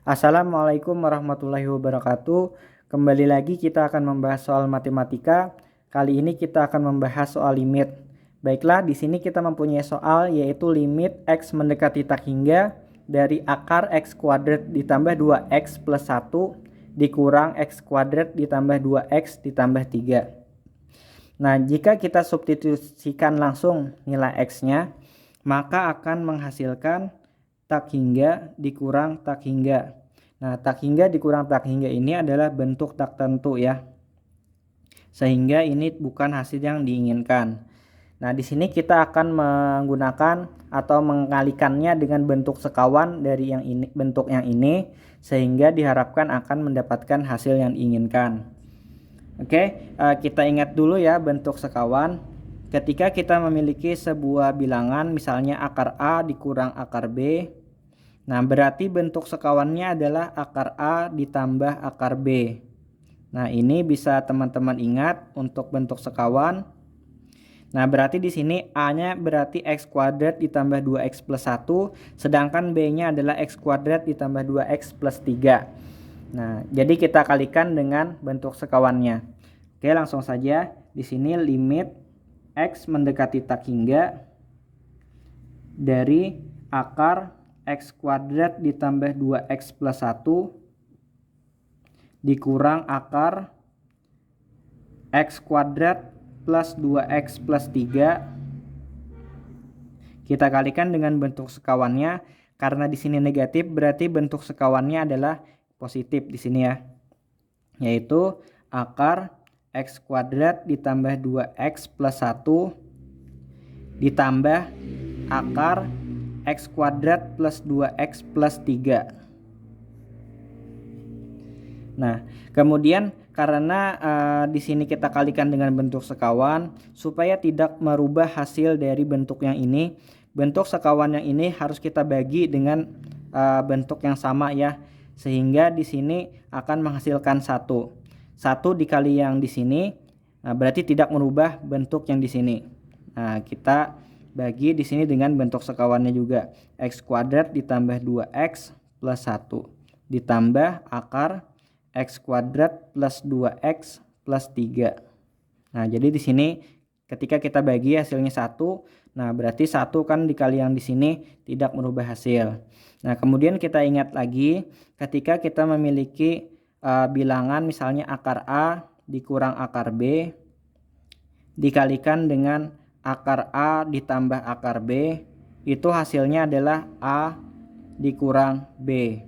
Assalamualaikum warahmatullahi wabarakatuh. Kembali lagi kita akan membahas soal matematika. Kali ini kita akan membahas soal limit. Baiklah, di sini kita mempunyai soal yaitu limit x mendekati tak hingga dari akar x kuadrat ditambah 2x plus 1 dikurang x kuadrat ditambah 2x ditambah 3. Nah, jika kita substitusikan langsung nilai x-nya, maka akan menghasilkan tak hingga dikurang tak hingga. Nah, tak hingga dikurang tak hingga ini adalah bentuk tak tentu ya. Sehingga ini bukan hasil yang diinginkan. Nah, di sini kita akan menggunakan atau mengalikannya dengan bentuk sekawan dari yang ini, bentuk yang ini, sehingga diharapkan akan mendapatkan hasil yang diinginkan. Oke, kita ingat dulu ya bentuk sekawan. Ketika kita memiliki sebuah bilangan, misalnya akar A dikurang akar B, nah berarti bentuk sekawannya adalah akar A ditambah akar B. Nah ini bisa teman-teman ingat untuk bentuk sekawan. Nah berarti di sini A-nya berarti x kuadrat ditambah 2x plus 1, sedangkan B-nya adalah x kuadrat ditambah 2x plus 3. Nah jadi kita kalikan dengan bentuk sekawannya. Oke, langsung saja. Di sini limit x mendekati tak hingga dari akar x kuadrat ditambah 2x plus 1 dikurang akar x kuadrat plus 2x plus 3. Kita kalikan dengan bentuk sekawannya. Karena di sini negatif, berarti bentuk sekawannya adalah positif di sini ya. Yaitu akar x kuadrat ditambah 2x plus 1 ditambah akar x kuadrat plus 2x plus 3. Nah, kemudian karena di sini kita kalikan dengan bentuk sekawan, supaya tidak merubah hasil dari bentuk yang ini, bentuk sekawan yang ini harus kita bagi dengan bentuk yang sama ya, sehingga di sini akan menghasilkan 1 dikali yang di sini, berarti tidak merubah bentuk yang di sini. Nah, kita bagi di sini dengan bentuk sekawannya juga, x kuadrat ditambah 2x plus 1 ditambah akar x kuadrat plus 2x plus 3. Nah, jadi di sini ketika kita bagi hasilnya 1, nah berarti 1 kan dikali yang di sini tidak merubah hasil. Nah, kemudian kita ingat lagi ketika kita memiliki bilangan misalnya akar A dikurang akar B dikalikan dengan akar A ditambah akar B, itu hasilnya adalah A dikurang B.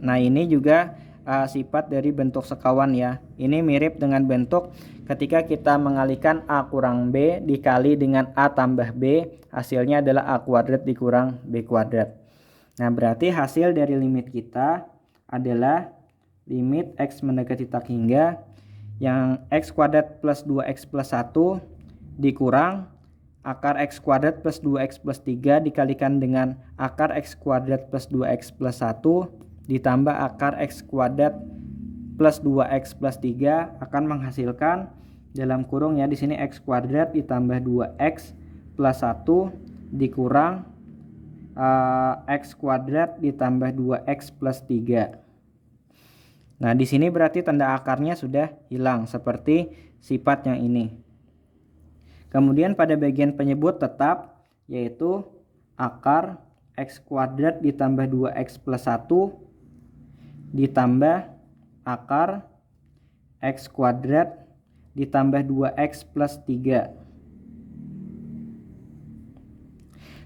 Nah ini juga sifat dari bentuk sekawan ya. Ini mirip dengan bentuk ketika kita mengalihkan A kurang B dikali dengan A tambah B, hasilnya adalah A kuadrat dikurang B kuadrat. Nah berarti hasil dari limit kita adalah limit x mendekati tak hingga yang x kuadrat plus 2x plus 1 dikurang akar x kuadrat plus 2x plus 3 dikalikan dengan akar x kuadrat plus 2x plus 1 ditambah akar x kuadrat plus 2x plus 3 akan menghasilkan dalam kurung ya di sini x kuadrat ditambah 2x plus 1 dikurang x kuadrat ditambah 2x plus 3. Nah, di sini berarti tanda akarnya sudah hilang seperti sifat yang ini. Kemudian pada bagian penyebut tetap yaitu akar x kuadrat ditambah 2x plus 1 ditambah akar x kuadrat ditambah 2x plus 3.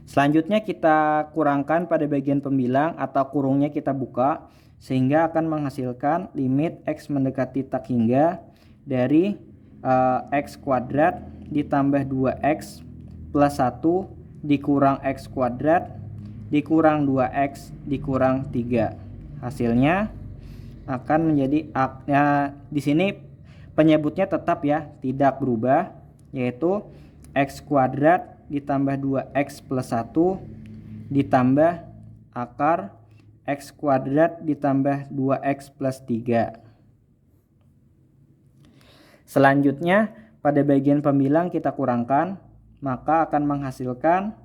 Selanjutnya kita kurangkan pada bagian pembilang atau kurungnya kita buka, sehingga akan menghasilkan limit x mendekati tak hingga dari x kuadrat ditambah 2x plus 1 dikurang x kuadrat dikurang 2x dikurang 3. Hasilnya akan menjadi di sini penyebutnya tetap ya, tidak berubah, yaitu x kuadrat ditambah 2x plus 1 ditambah akar x kuadrat ditambah 2x plus 3. Selanjutnya pada bagian pembilang kita kurangkan, maka akan menghasilkan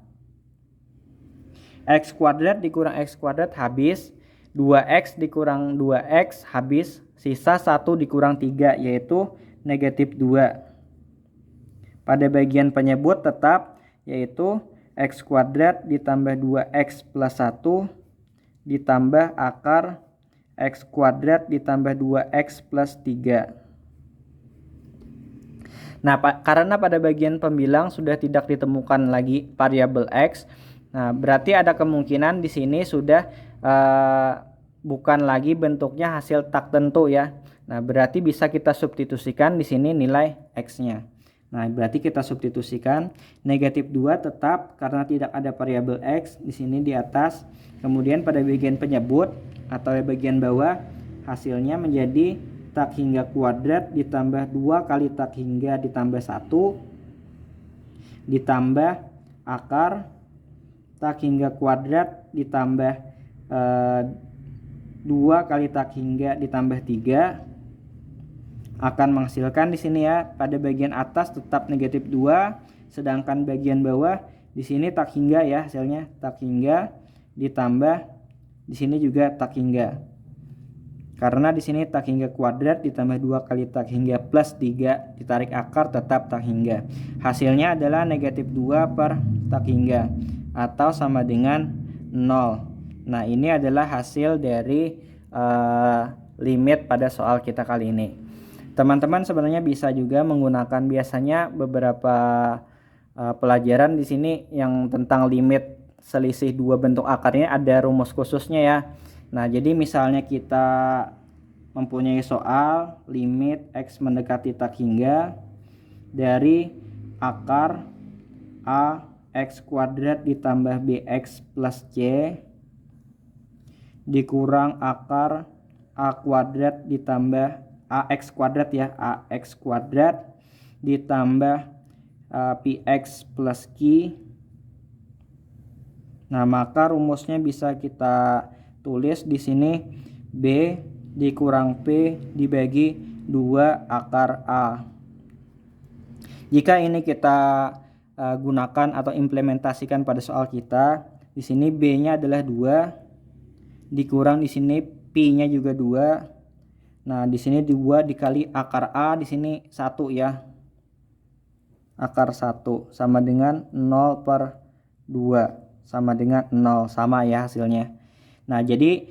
x kuadrat dikurang x kuadrat habis. 2x dikurang 2x habis, sisa 1 dikurang 3 yaitu negatif 2. Pada bagian penyebut tetap yaitu x kuadrat ditambah 2x plus 1 ditambah akar x kuadrat ditambah 2x plus 3. Nah, karena pada bagian pembilang sudah tidak ditemukan lagi variabel x, nah berarti ada kemungkinan di sini sudah bukan lagi bentuknya hasil tak tentu ya. Nah, berarti bisa kita substitusikan di sini nilai x-nya. Nah, berarti kita substitusikan negatif 2 tetap karena tidak ada variabel x di sini di atas. Kemudian pada bagian penyebut atau bagian bawah hasilnya menjadi tak hingga kuadrat ditambah 2 kali tak hingga ditambah 1 ditambah akar tak hingga kuadrat ditambah 2 kali tak hingga ditambah 3 akan menghasilkan di sini ya, pada bagian atas tetap negatif 2, sedangkan bagian bawah di sini tak hingga ya, hasilnya tak hingga ditambah di sini juga tak hingga. Karena di sini tak hingga kuadrat ditambah 2 kali tak hingga plus 3 ditarik akar tetap tak hingga. Hasilnya adalah negatif 2 per tak hingga atau sama dengan 0. Nah, ini adalah hasil dari limit pada soal kita kali ini. Teman-teman sebenarnya bisa juga menggunakan biasanya beberapa pelajaran di sini yang tentang limit selisih dua bentuk akarnya ada rumus khususnya ya. Nah, jadi misalnya kita mempunyai soal limit x mendekati tak hingga dari akar a x kuadrat ditambah bx plus c dikurang akar a kuadrat ditambah ax kuadrat ya, ax kuadrat ditambah px plus q. Nah, maka rumusnya bisa kita tulis di sini b dikurang p dibagi 2 akar a. Jika ini kita gunakan atau implementasikan pada soal kita, di sini b-nya adalah 2 dikurang di sini p-nya juga 2. Nah, di sini 2 dikali akar a di sini 1 ya. Akar 1 sama dengan 0 per 2 sama dengan 0, sama ya hasilnya. Nah, jadi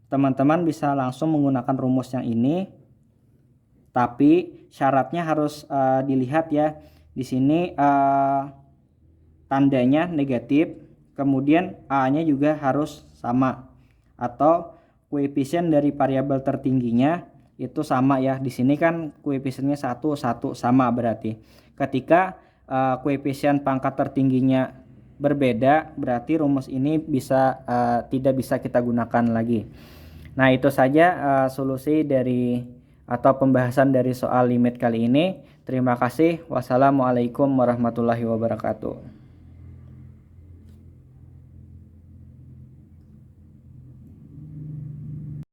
teman-teman bisa langsung menggunakan rumus yang ini. Tapi syaratnya harus dilihat ya. Di sini tandanya negatif, kemudian a-nya juga harus sama atau koefisien dari variabel tertingginya itu sama ya. Di sini kan koefisiennya 1 sama, berarti ketika koefisien pangkat tertingginya berbeda berarti rumus ini bisa tidak bisa kita gunakan lagi. Nah, itu saja solusi dari atau pembahasan dari soal limit kali ini. Terima kasih. Wassalamualaikum warahmatullahi wabarakatuh.